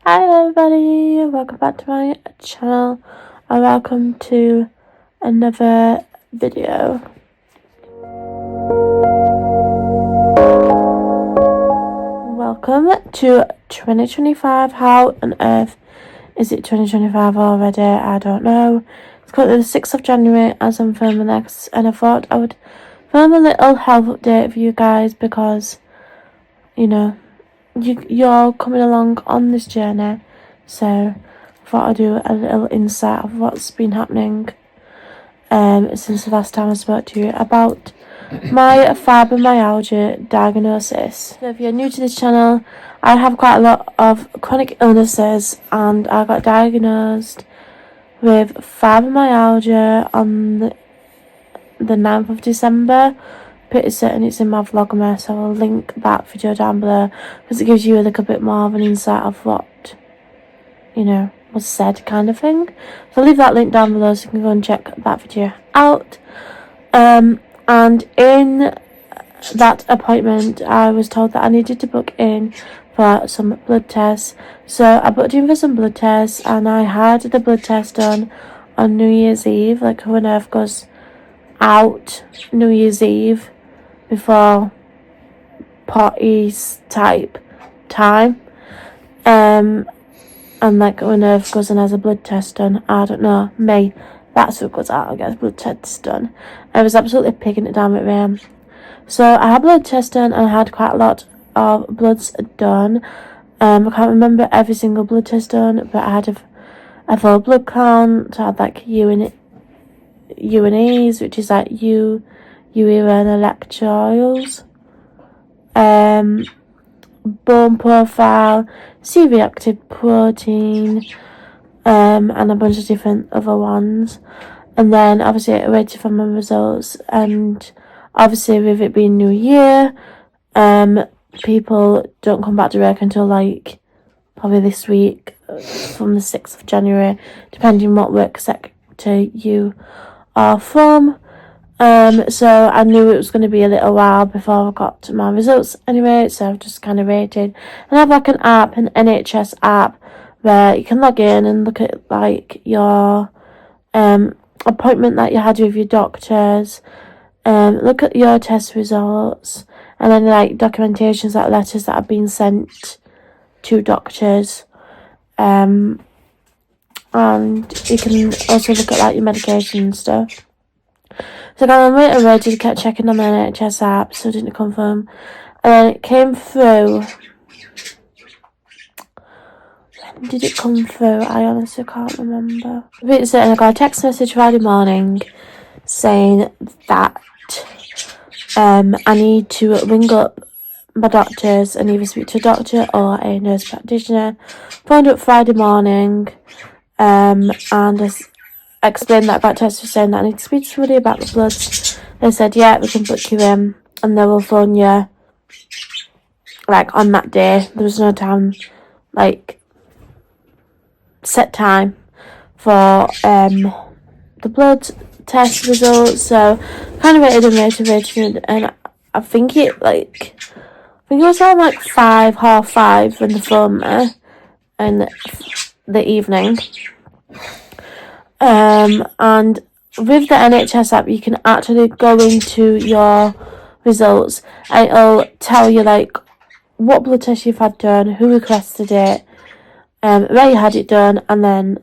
Hi everybody, welcome back to my channel and welcome to another video. Welcome to 2025. How on earth is it 2025 already? I don't know. It's currently the 6th of January as I'm filming this, and I thought I would film a little health update for you guys because, you know, you're coming along on this journey, so I thought I'd do a little insight of what's been happening since the last time I spoke to you about my fibromyalgia diagnosis. So if you're new to this channel, I have quite a lot of chronic illnesses, and I got diagnosed with fibromyalgia on the 9th of December. Pretty certain it's in my vlogmas, so I'll link that video down below because it gives you a little bit more of an insight of what, you know, was said, kind of thing. So I'll leave that link down below so you can go and check that video out. And in that appointment, I was told that I needed to book in for some blood tests. So I booked in for some blood tests, and I had the blood test done on New Year's Eve. Like, who on earth goes out New Year's Eve before parties type time, and like when earth goes and has a blood test done? I don't know, me, that's who goes out and gets blood tests done. I was absolutely picking it down with rain. So I had blood tests done, and I had quite a lot of bloods done. I can't remember every single blood test done, but I had a full blood count. I had like UNEs, which is like urine electrolytes, bone profile, C-reactive protein, and a bunch of different other ones. And then obviously I waited for my results, and obviously with it being New Year, people don't come back to work until like probably this week, from the 6th of January, depending what work sector you are from. So I knew it was going to be a little while before I got my results anyway, so I've just kind of waited. And I have like an app, an NHS app, where you can log in and look at like your appointment that you had with your doctors, look at your test results, and then like documentations, like letters that have been sent to doctors, and you can also look at like your medication and stuff. So I went ready to keep checking on the NHS app, so it didn't confirm. And then it came through. When did it come through? I honestly can't remember. It's certain I got a text message Friday morning saying that I need to ring up my doctors and either speak to a doctor or a nurse practitioner. Phoned up Friday morning, and I explained that I got tests for saying that I need to speak to somebody about the bloods. They said, yeah, we can book you in, and they will phone you like on that day. There was no time, like set time for the blood test results. So kind of waited, and I think it was around like 5:30 when they phoned me in the evening. And with the NHS app, you can actually go into your results, and it'll tell you like what blood test you've had done, who requested it, where you had it done, and then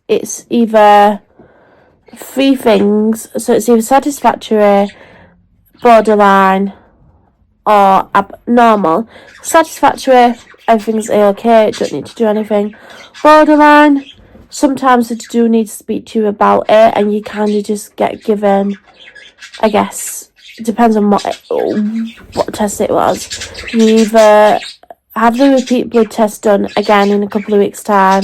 it's either 3 things. So it's either satisfactory, borderline, or abnormal. Satisfactory, everything's okay, don't need to do anything. Borderline, sometimes they do need to speak to you about it, and you kind of just get given, I guess, it depends on what test it was. You either have the repeat blood test done again in a couple of weeks' time,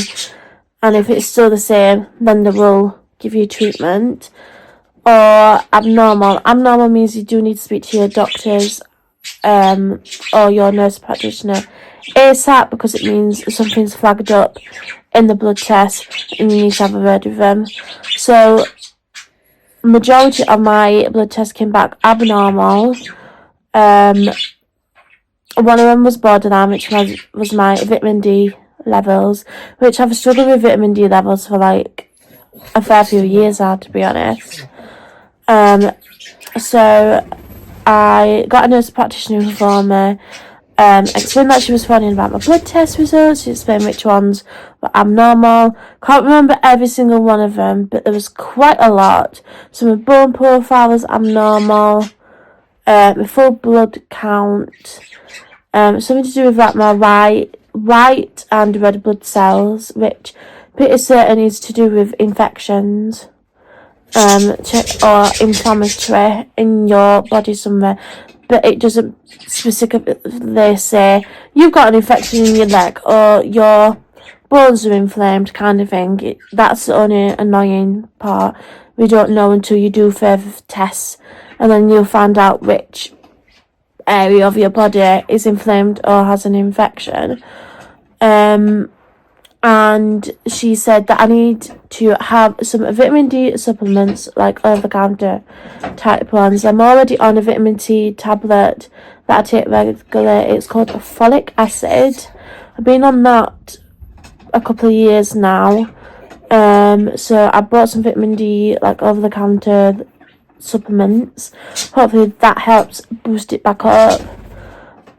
and if it's still the same, then they will give you treatment. Or abnormal. Abnormal means you do need to speak to your doctors or your nurse practitioner ASAP, because it means something's flagged up in the blood test and you need to have a word with them. So majority of my blood tests came back abnormal, one of them was borderline, which was my vitamin D levels, which I've struggled with vitamin D levels for like a fair few years now, to be honest. So I got a nurse practitioner for me, explained that she was phoning about my blood test results. She explained which ones were abnormal. Can't remember every single one of them, but there was quite a lot. So my bone profile was abnormal, my full blood count, something to do with like my white and red blood cells, which pretty certain is to do with infections, or inflammatory in your body somewhere, but it doesn't specifically say you've got an infection in your leg or your bones are inflamed kind of thing. That's the only annoying part. We don't know until you do further tests, and then you'll find out which area of your body is inflamed or has an infection. And she said that I need to have some vitamin D supplements, like over-the-counter type ones. I'm already on a vitamin D tablet that I take regularly. It's called folic acid. I've been on that a couple of years now. So I bought some vitamin D, like over-the-counter supplements. Hopefully that helps boost it back up.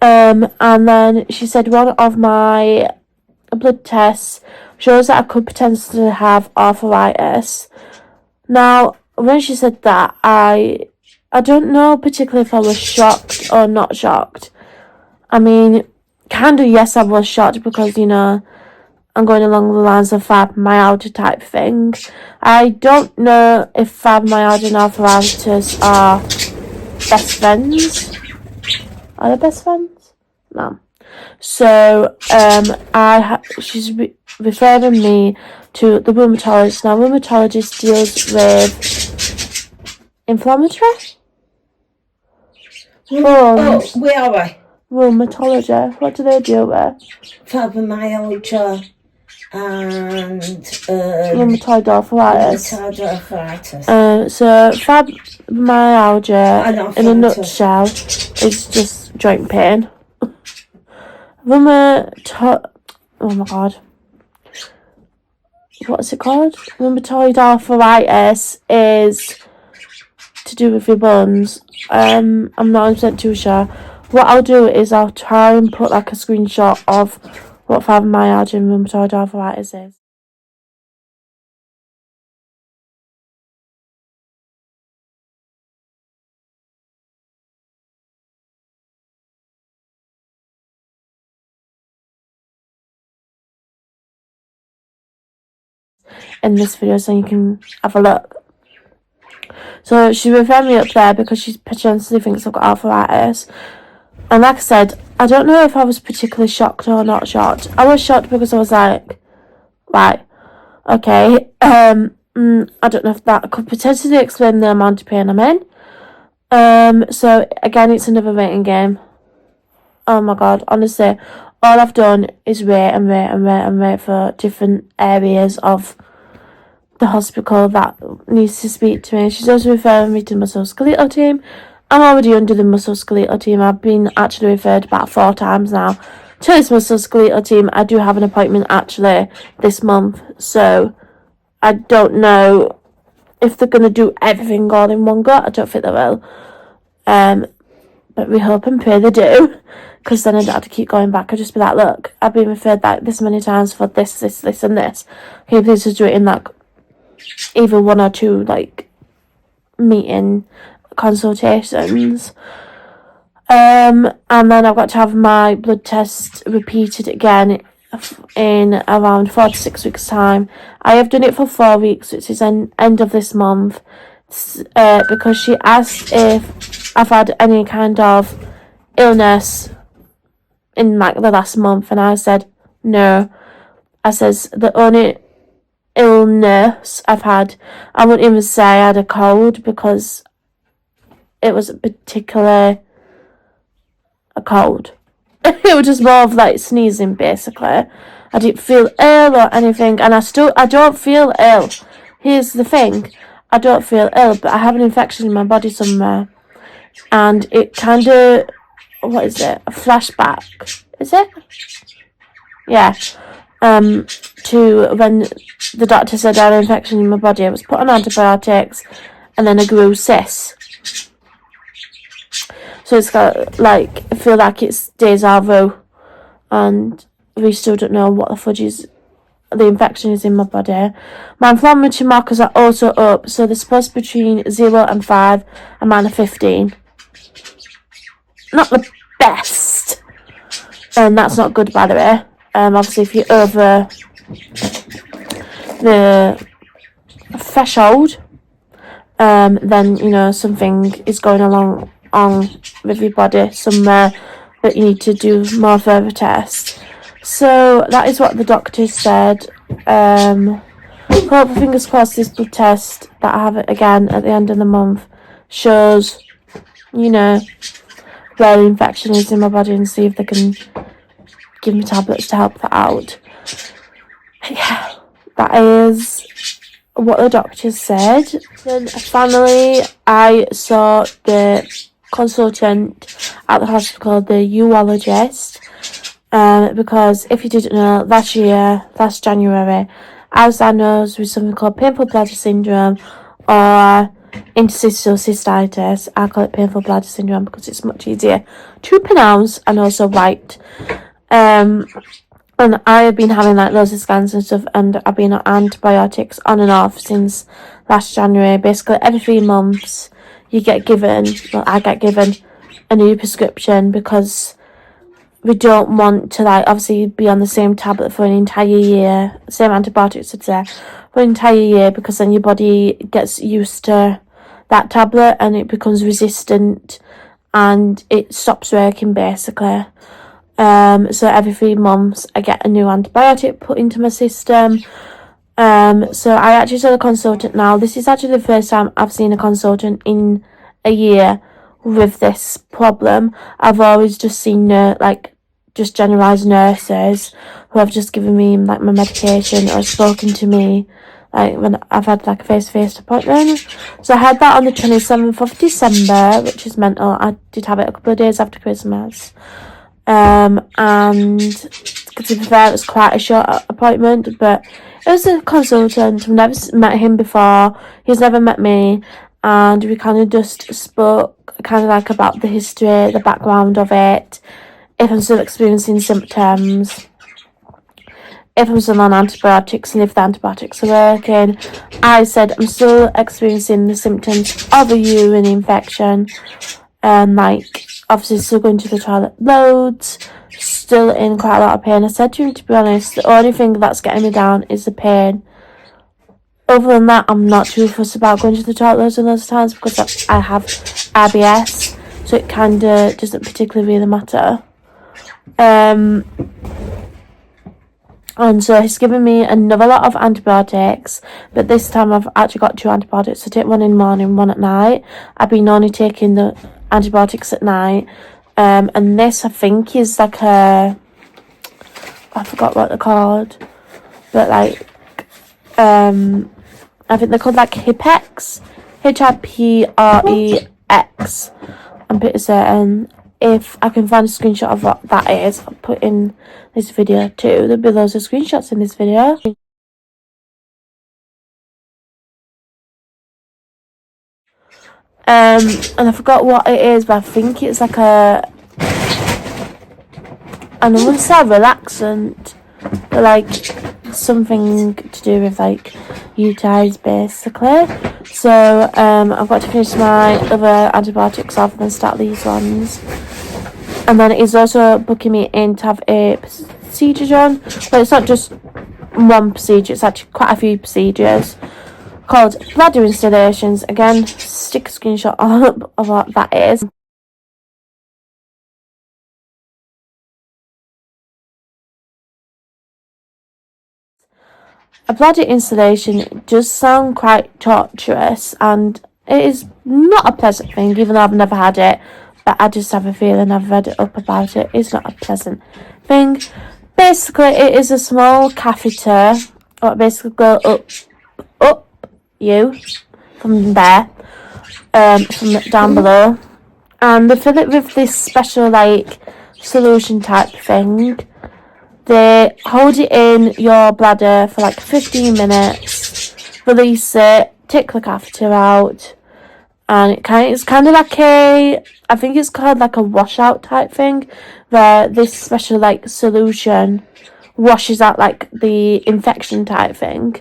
And then she said one of my blood tests shows that I could potentially have arthritis. Now, when she said that, I don't know particularly if I was shocked or not shocked. I mean, kind of yes, I was shocked because, you know, I'm going along the lines of fibromyalgia type thing. I don't know if fibromyalgia and arthritis are best friends. Are they best friends? No. So, she's referring me to the rheumatologist. Now, rheumatologist deals with inflammatory bones. Oh, where are we? Rheumatology. What do they deal with? Fibromyalgia and rheumatoid arthritis. So fibromyalgia, in a nutshell, is just joint pain. Oh my god, what's it called? Rheumatoid arthritis is to do with your bones. I'm not 100% too sure. What I'll do is I'll try and put like a screenshot of what fibromyalgia and rheumatoid arthritis is. In this video so you can have a look. So she referred me up there because she potentially thinks I've got arthritis. And like I said, I don't know if I was particularly shocked or not shocked. I was shocked because I was like, right, okay, I don't know if that could potentially explain the amount of pain I'm in. So again, it's another waiting game. Oh my god, honestly, all I've done is wait for different areas of the hospital that needs to speak to me. She's also referring me to the musculoskeletal team. I'm already under the musculoskeletal team. I've been actually referred about 4 times now to this musculoskeletal team. I do have an appointment actually this month, so I don't know if they're going to do everything all in one go. I don't think they will. But we hope and pray they do, because then I don't have to keep going back. I'll just be like, look, I've been referred like this many times for this and this. Can you please just do it in like either 1 or 2 like meeting consultations. And then I've got to have my blood test repeated again in around 4 to 6 weeks time. I have done it for 4 weeks, which is end of this month, because she asked if I've had any kind of illness in like the last month, and I said no. I says the only illness I've had, I wouldn't even say I had a cold, because it wasn't particularly a cold. It was just more of like sneezing basically. I didn't feel ill or anything, and I don't feel ill. Here's the thing, I don't feel ill, but I have an infection in my body somewhere, and it kind of what is it? A flashback, is it? Yeah. To when the doctor said I had an infection in my body, I was put on antibiotics, and then I grew cysts. So it's got like, I feel like it's deja vu, and we still don't know what the fudge is. The infection is in my body. My inflammatory markers are also up, so they're supposed to be between 0 and 5, and mine are 15. Not the best, and that's not good, by the way. Obviously, if you're over the threshold, then you know something is going on with your body somewhere that you need to do more further tests. So that is what the doctor said. Hope, fingers crossed, this blood test that I have it again at the end of the month shows, you know, where the infection is in my body, and see if they can give me tablets to help that out. Yeah, that is what the doctor said. Then finally, I saw the consultant at the hospital, the urologist, because if you didn't know, last January, I was diagnosed with something called painful bladder syndrome, or interstitial cystitis. I call it painful bladder syndrome because it's much easier to pronounce and also write. And I have been having like loads of scans and stuff, and I've been on antibiotics on and off since last January. Basically every 3 months I get given a new prescription, because we don't want to like obviously be on the same tablet for an entire year, same antibiotics I'd say, for an entire year, because then your body gets used to that tablet and it becomes resistant and it stops working basically. So every 3 months I get a new antibiotic put into my system. So I actually saw the consultant now. This is actually the first time I've seen a consultant in a year with this problem. I've always just seen just generalised nurses who have just given me like my medication or spoken to me like when I've had like a face-to-face appointment. So I had that on the 27th of December, which is mental. I did have it a couple of days after Christmas. And to be fair, it was quite a short appointment, but it was a consultant. I've never met him before, he's never met me, and we kind of just spoke kind of like about the history, the background of it, if I'm still experiencing symptoms, if I'm still on antibiotics, and if the antibiotics are working. I said I'm still experiencing the symptoms of a urine infection, like obviously still going to the toilet loads, still in quite a lot of pain. I said to him, to be honest, the only thing that's getting me down is the pain. Other than that, I'm not too fussed about going to the toilet loads and those times, because I have IBS, so it kind of doesn't particularly really matter. And so he's given me another lot of antibiotics, but this time I've actually got 2 antibiotics. I take one in the morning, one at night. I've been only taking the antibiotics at night, and this I think is like I forgot what they're called, but like I think they're called like Hipex, Hiprex. I'm pretty certain. If I can find a screenshot of what that is, I'll put in this video too. There'll be loads of screenshots in this video. And I forgot what it is, but I think it's like and I wouldn't say relaxant, but like something to do with like UTIs basically. So I've got to finish my other antibiotics off and then start these ones. And then he's also booking me in to have a procedure done. But it's not just one procedure, it's actually quite a few procedures called bladder installations. Again, stick a screenshot up of what that is. A bladder installation does sound quite torturous, and it is not a pleasant thing, even though I've never had it. But I just have a feeling, I've read it up about it, it's not a pleasant thing. Basically, it is a small catheter, or basically go up you from there, from down below, and they fill it with this special like solution type thing. They hold it in your bladder for like 15 minutes, release it, take the catheter out, and it's kind of like I think it's called like a washout type thing, where this special like solution washes out like the infection type thing,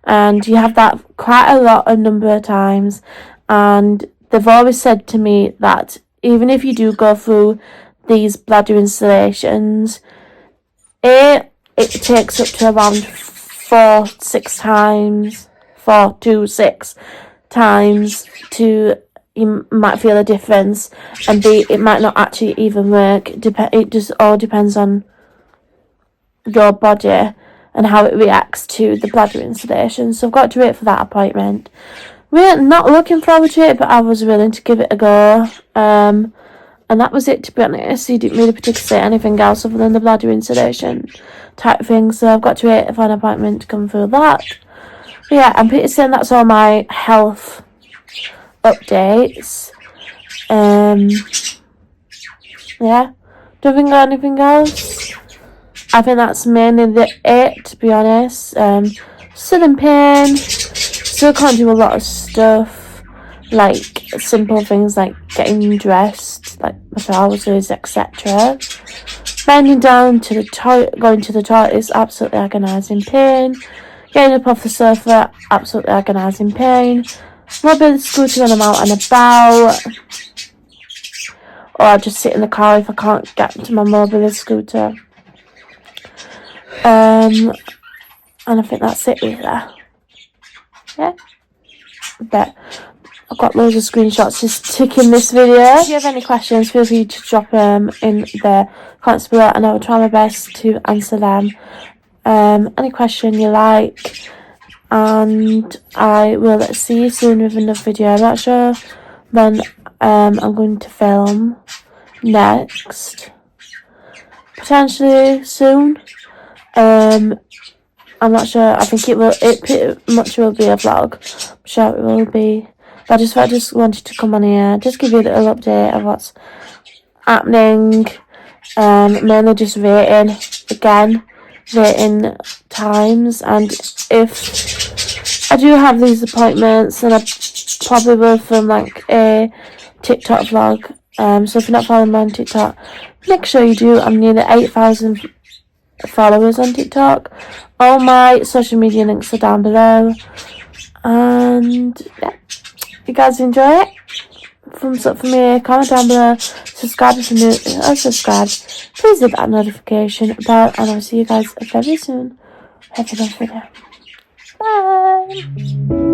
and you have that quite a number of times. And they've always said to me that even if you do go through these bladder installations, it takes up to around 4 to 6 times to you might feel a difference, and B, it might not actually even work. It just all depends on your body and how it reacts to the bladder installation. So I've got to wait for that appointment. We're not looking forward to it, but I was willing to give it a go. And that was it, to be honest. He didn't really particularly say anything else other than the bladder installation type thing. So I've got to wait for an appointment to come through that. But yeah, I'm pretty certain that's all my health updates. Yeah, don't think got anything else. I think that's mainly it, to be honest. Still in pain, still can't do a lot of stuff, like simple things like getting dressed, like my trousers, etc. Bending down to the toilet, going to the toilet is absolutely agonising pain. Getting up off the sofa, absolutely agonising pain. Mobility scooter when I'm out and about, or I just sit in the car if I can't get to my mobility scooter. And I think that's it really. Yeah, but I've got loads of screenshots just taking this video. If you have any questions, feel free to drop them in the comments below, and I will try my best to answer them. Any question you like, and I will see you soon with another video. I'm not sure when I'm going to film next, potentially soon. I'm not sure. I think it pretty much will be a vlog. I'm sure it will be. But I just wanted to come on here, just give you a little update of what's happening. Mainly just rating times, and if I do have these appointments, then I probably will film like a TikTok vlog. So if you're not following me on TikTok, make sure you do. I'm nearly 8,000 followers on TikTok. All my social media links are down below. And yeah, if you guys enjoy it, thumbs up for me, comment down below, subscribe if you're new, unsubscribe. Please hit that notification bell, and I'll see you guys very soon. Have a nice video. Bye.